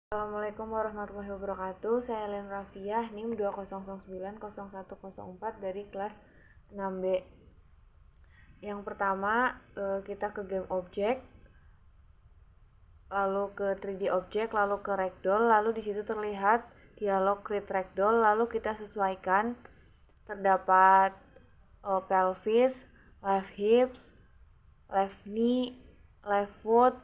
Assalamualaikum warahmatullahi wabarakatuh. Saya Ellen Rafiah, NIM 200900104 dari kelas 6B. Yang pertama, kita ke game object, lalu ke 3D object, lalu ke ragdoll, lalu di situ terlihat dialog create ragdoll, lalu kita sesuaikan. Terdapat pelvis, left hips, left knee, left foot,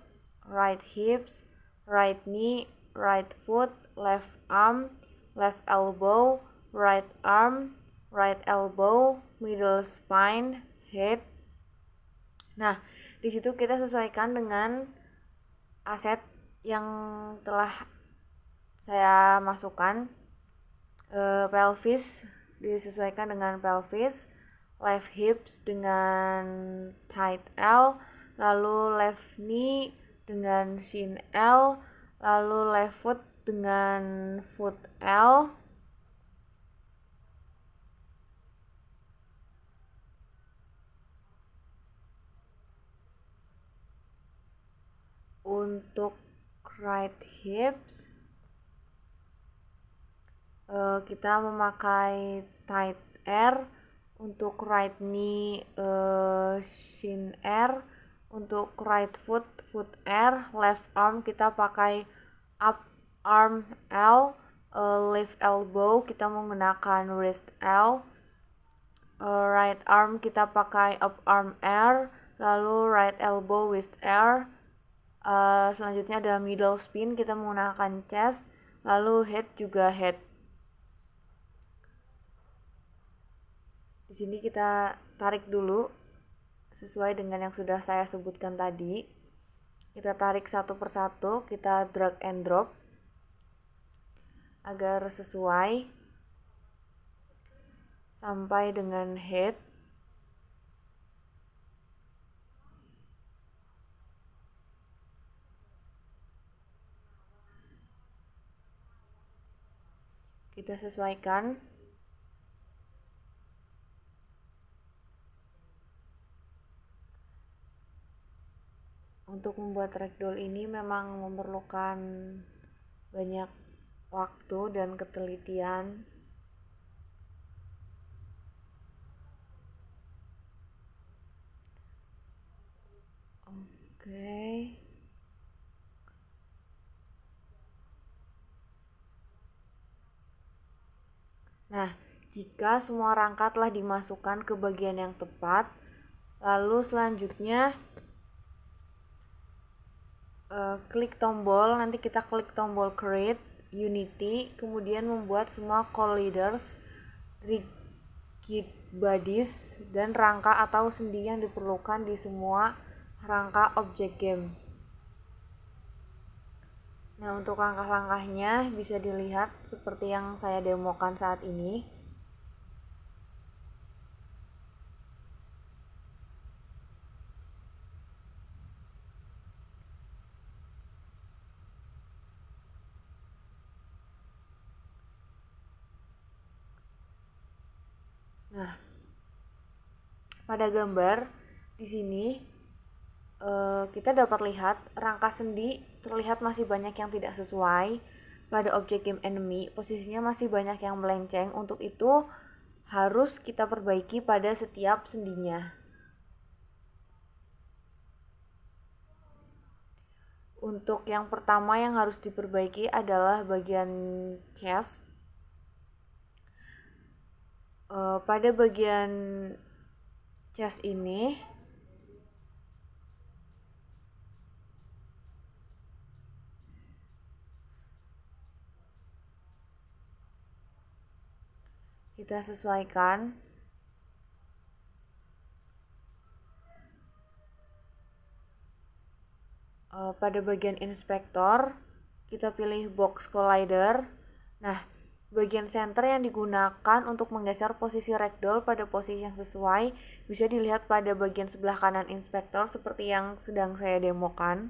right hips, right knee, right foot, left arm, left elbow, right arm, right elbow, middle spine, head. Nah, di situ kita sesuaikan dengan aset yang telah saya masukkan. Pelvis disesuaikan dengan pelvis, left hips dengan tight L, lalu left knee dengan shin L, lalu left foot dengan foot L. Untuk right hips kita memakai tight R, untuk right knee shin R, untuk right foot foot R, left arm kita pakai up arm L, left elbow kita menggunakan wrist L, right arm kita pakai up arm R, lalu right elbow wrist R. Selanjutnya ada middle spin, kita menggunakan chest, lalu head juga head. Di sini kita tarik dulu sesuai dengan yang sudah saya sebutkan tadi. Kita tarik satu persatu, kita drag and drop agar sesuai sampai dengan head. Kita sesuaikan. Untuk membuat ragdoll ini memang memerlukan banyak waktu dan ketelitian. Oke. Nah, jika semua rangka telah dimasukkan ke bagian yang tepat, lalu selanjutnya klik tombol, nanti kita klik tombol create unity, kemudian membuat semua colliders, rigid bodies, dan rangka atau sendi yang diperlukan di semua rangka object game. Nah, untuk langkah-langkahnya bisa dilihat seperti yang saya demokan saat ini. Nah, pada gambar di sini kita dapat lihat rangka sendi terlihat masih banyak yang tidak sesuai. Pada objek game enemy posisinya masih banyak yang melenceng. Untuk itu harus kita perbaiki pada setiap sendinya. Untuk yang pertama yang harus diperbaiki adalah bagian chest. Pada bagian chest ini kita sesuaikan. Pada bagian inspektor kita pilih box collider. Nah, bagian center yang digunakan untuk menggeser posisi ragdoll pada posisi yang sesuai bisa dilihat pada bagian sebelah kanan inspektor seperti yang sedang saya demokan.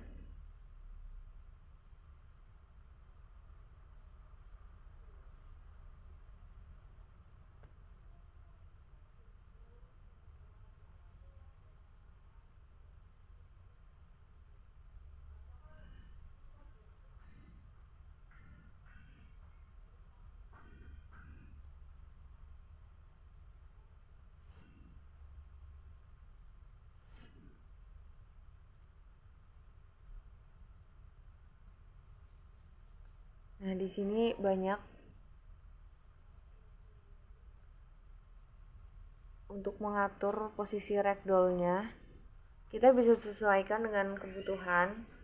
Nah, di sini banyak untuk mengatur posisi ragdollnya. Kita bisa sesuaikan dengan kebutuhan.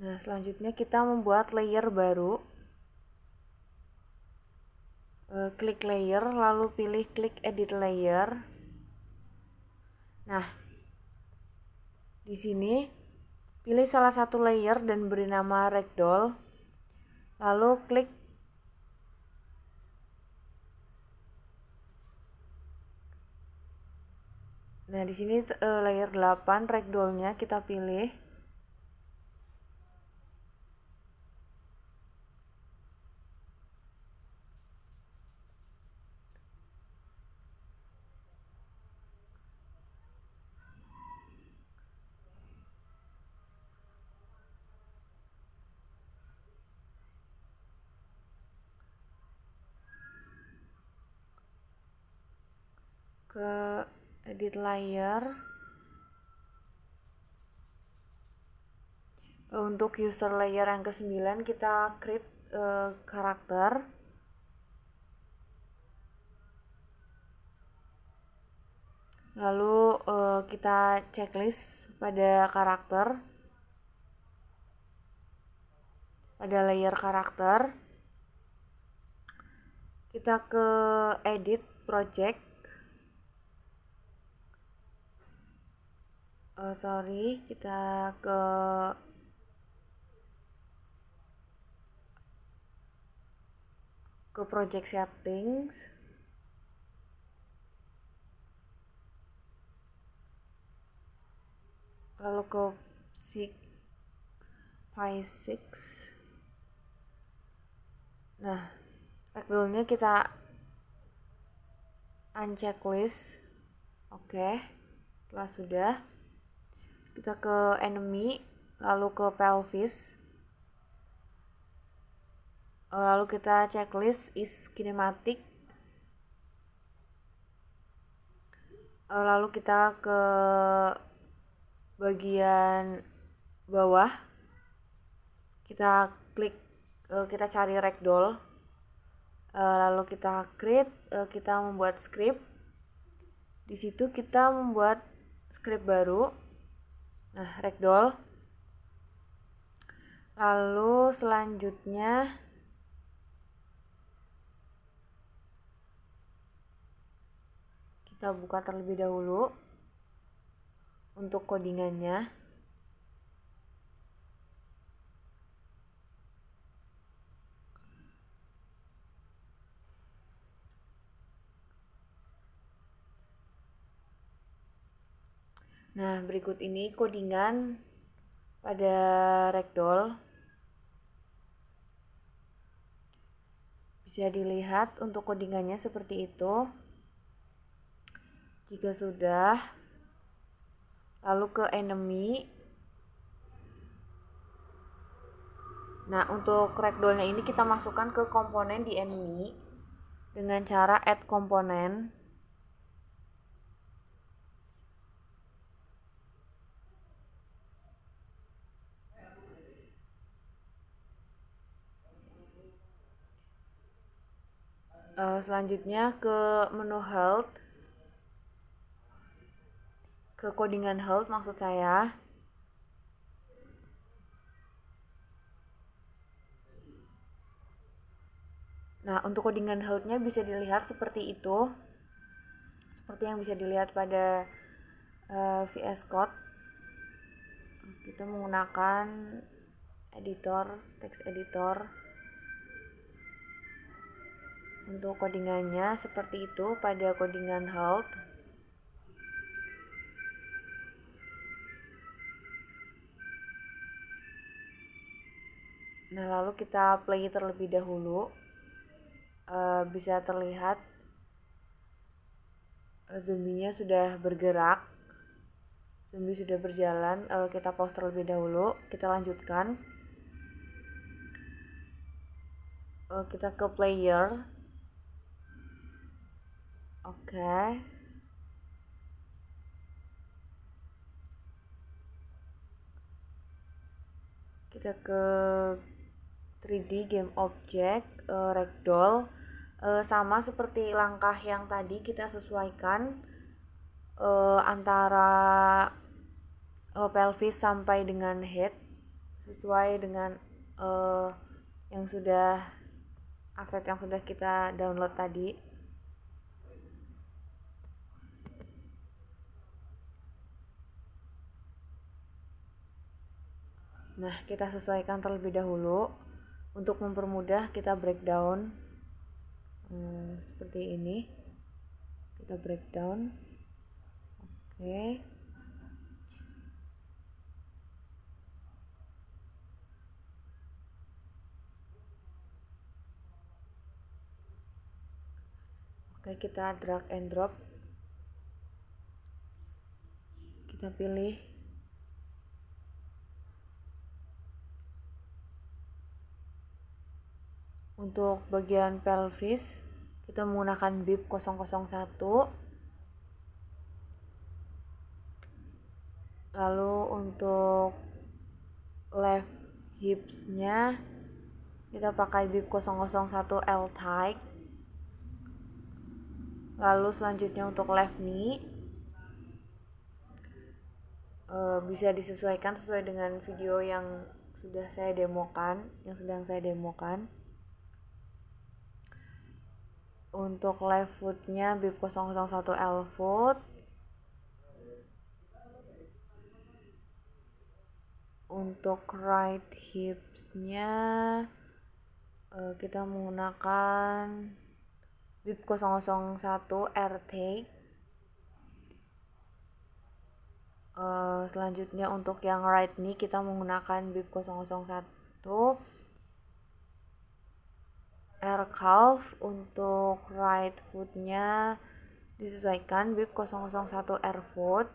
Nah, selanjutnya kita membuat layer baru. Klik layer, lalu pilih klik edit layer. Nah, di sini pilih salah satu layer dan beri nama ragdoll. Lalu klik Nah, di sini layer 8 ragdollnya kita pilih. Ke edit layer. Untuk user layer yang ke-9 kita create karakter. Lalu kita checklist pada karakter. Pada layer karakter. Kita ke edit project. Kita ke project settings. Lalu ke Phi6. Nah, ragdollnya kita unchecklist. Oke. Setelah sudah, kita ke enemy, lalu ke pelvis. Lalu kita checklist is kinematic. Lalu kita ke bagian bawah. Kita klik, kita cari ragdoll. Lalu kita create, kita membuat script. Di situ kita membuat script baru. Nah, ragdoll. Lalu selanjutnya kita buka terlebih dahulu untuk codingannya. Nah, berikut ini codingan pada ragdoll. Bisa dilihat untuk codingannya seperti itu. Jika sudah, lalu ke enemy. Nah, untuk ragdollnya ini kita masukkan ke komponen di enemy dengan cara add komponen. Selanjutnya ke menu health, ke codingan health maksud saya. Nah, untuk codingan health-nya bisa dilihat seperti itu, seperti yang bisa dilihat pada VS Code. Kita menggunakan editor, text editor. Untuk codingannya seperti itu pada codingan health. Nah, lalu kita play terlebih dahulu. Bisa terlihat zombinya sudah bergerak, zombie sudah berjalan. Kita pause terlebih dahulu, kita lanjutkan. Kita ke player. Oke. Kita ke 3D game object, ragdoll. Sama seperti langkah yang tadi, kita sesuaikan antara pelvis sampai dengan head sesuai dengan yang sudah aset yang sudah kita download tadi. Nah, kita sesuaikan terlebih dahulu. Untuk mempermudah, kita breakdown seperti ini. Kita breakdown. Oke. Oke, kita drag and drop. Kita pilih untuk bagian pelvis, kita menggunakan bib 001. Lalu untuk left hipsnya kita pakai bib 001 L tight. Lalu selanjutnya untuk left knee bisa disesuaikan sesuai dengan video yang sedang saya demokan. Untuk left footnya bib 001 L foot. Untuk right hipsnya kita menggunakan bib 001 R take. Selanjutnya untuk yang right knee kita menggunakan bib 001 R calf. Untuk right footnya disesuaikan bib 001 R foot.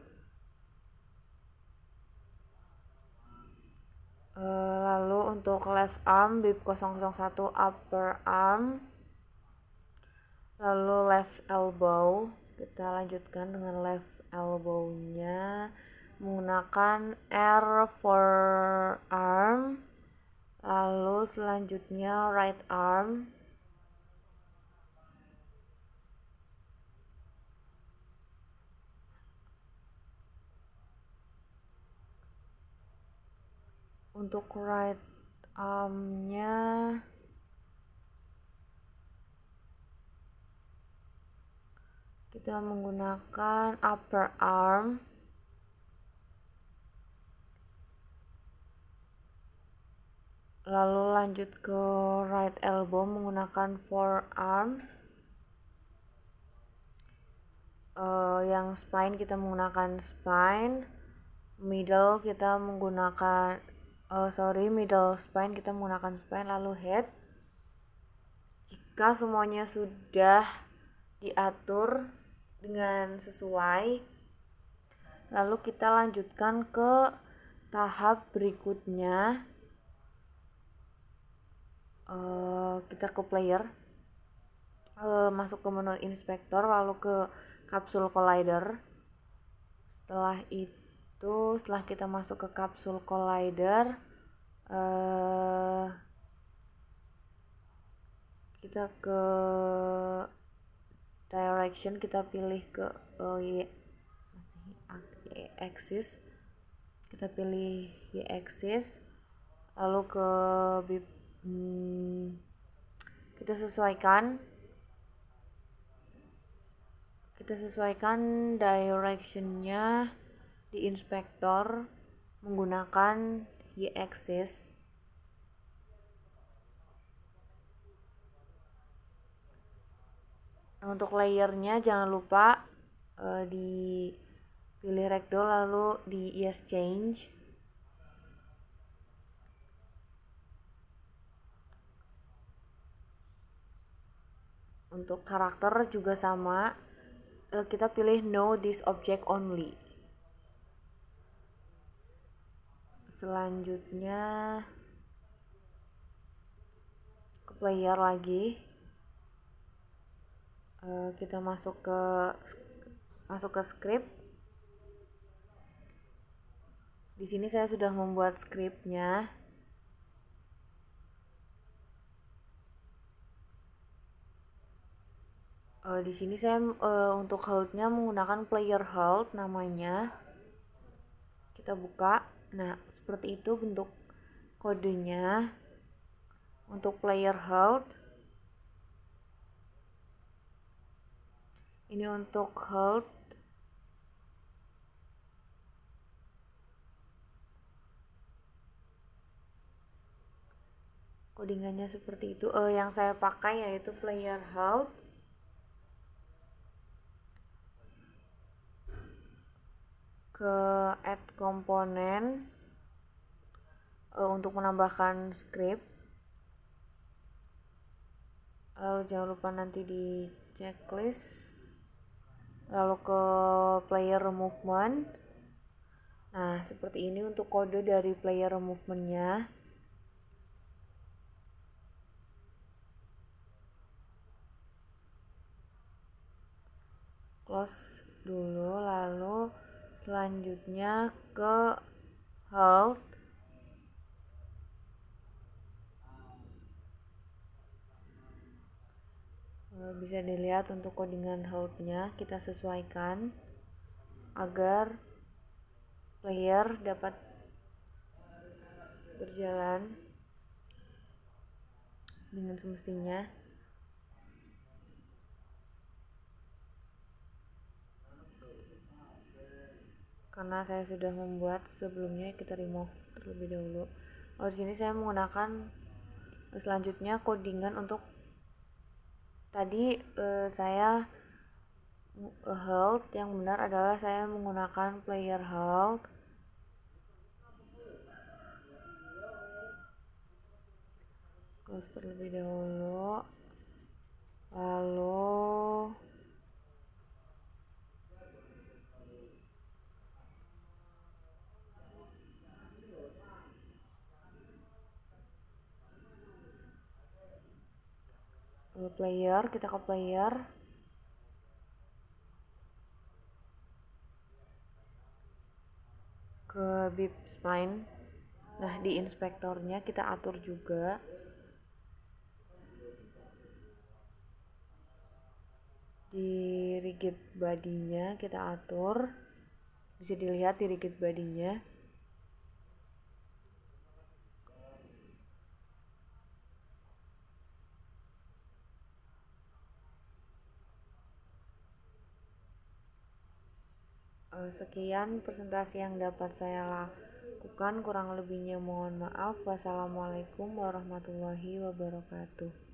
Lalu untuk left arm bib 001 upper arm. Lalu left elbow, kita lanjutkan dengan left elbow-nya menggunakan R forearm. Lalu selanjutnya right arm. Untuk right arm-nya kita menggunakan upper arm. Lalu lanjut ke right elbow menggunakan forearm. Yang spine kita menggunakan spine. Middle spine kita menggunakan spine. Lalu head. Jika semuanya sudah diatur dengan sesuai, lalu kita lanjutkan ke tahap berikutnya. Kita ke player, masuk ke menu inspektor, lalu ke capsule collider. Setelah kita masuk ke capsule collider, kita ke direction, kita pilih ke y-axis, kita pilih y-axis, lalu ke kita sesuaikan directionnya di inspektor menggunakan y-axis. Nah, untuk layernya jangan lupa dipilih ragdoll lalu di yes change. Untuk karakter juga sama, kita pilih know this object only. Selanjutnya ke player lagi. Kita masuk ke script. Di sini saya sudah membuat scriptnya. Di sini saya untuk hold-nya menggunakan player hold namanya. Kita buka. Nah, seperti itu bentuk kodenya untuk player hold. Ini untuk hold. Codingannya seperti itu. Yang saya pakai yaitu player hold. Ke add komponen untuk menambahkan script. Lalu jangan lupa nanti di checklist. Lalu ke player movement. Nah, seperti ini untuk kode dari player movement-nya. Close dulu, lalu selanjutnya ke hold. Bisa dilihat untuk codingan hold-nya kita sesuaikan agar player dapat berjalan dengan semestinya. Karena saya sudah membuat sebelumnya, kita remove terlebih dahulu. Di sini saya menggunakan selanjutnya codingan untuk tadi saya hold, yang benar adalah saya menggunakan player hold. Close terlebih dahulu, lalu player, kita ke player. Ke bib spine. Nah, di inspektornya kita atur juga. Di rigid body-nya kita atur. Bisa dilihat di rigid body-nya. Sekian presentasi yang dapat saya lakukan, kurang lebihnya mohon maaf. Wassalamualaikum warahmatullahi wabarakatuh.